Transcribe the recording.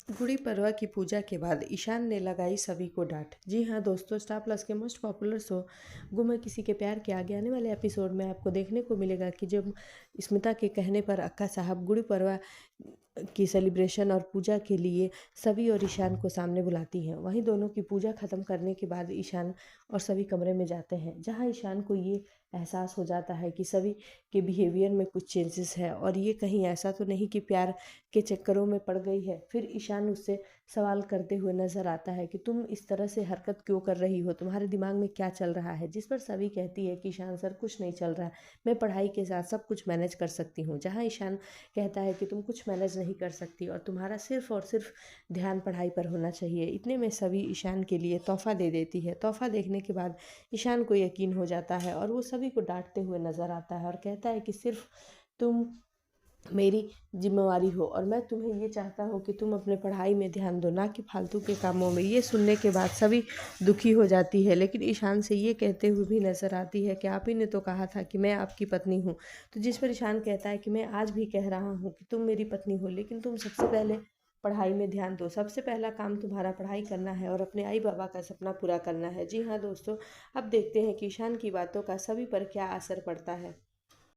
गुड़ी पड़वा की पूजा के बाद ईशान ने लगाई सभी को डांट। जी हाँ दोस्तों, स्टार प्लस के मोस्ट पॉपुलर शो गुम है किसी के प्यार के आगे आने वाले एपिसोड में आपको देखने को मिलेगा कि जब स्मिता के कहने पर अक्का साहब गुड़ी पड़वा की सेलिब्रेशन और पूजा के लिए सभी और ईशान को सामने बुलाती हैं। वहीं दोनों की पूजा खत्म करने के बाद ईशान और सभी कमरे में जाते हैं, जहां ईशान को ये एहसास हो जाता है कि सभी के बिहेवियर में कुछ चेंजेस है और ये कहीं ऐसा तो नहीं कि प्यार के चक्करों में पड़ गई है। फिर ईशान उससे सवाल करते हुए नजर आता है कि तुम इस तरह से हरकत क्यों कर रही हो, तुम्हारे दिमाग में क्या चल रहा है। जिस पर सभी कहती है कि ईशान सर कुछ नहीं चल रहा है, मैं पढ़ाई के साथ सब कुछ मैनेज कर सकती हूँ। जहाँ ईशान कहता है कि तुम कुछ मैनेज नहीं कर सकती और तुम्हारा सिर्फ और सिर्फ ध्यान पढ़ाई पर होना चाहिए। इतने में सभी ईशान के लिए तोहफा दे देती है। तोहफा देखने के बाद ईशान को यकीन हो जाता है और वो सभी को डांटते हुए नजर आता है और कहता है कि सिर्फ तुम मेरी जिम्मेवारी हो और मैं तुम्हें ये चाहता हूँ कि तुम अपने पढ़ाई में ध्यान दो, ना कि फालतू के कामों में। ये सुनने के बाद सभी दुखी हो जाती है, लेकिन ईशान से ये कहते हुए भी नजर आती है कि आप ही ने तो कहा था कि मैं आपकी पत्नी हूँ। तो जिस पर ईशान कहता है कि मैं आज भी कह रहा हूँ कि तुम मेरी पत्नी हो, लेकिन तुम सबसे पहले पढ़ाई में ध्यान दो। सबसे पहला काम तुम्हारा पढ़ाई करना है और अपने आई बाबा का सपना पूरा करना है। जी हाँ दोस्तों, अब देखते हैं कि ईशान की बातों का सभी पर क्या असर पड़ता है।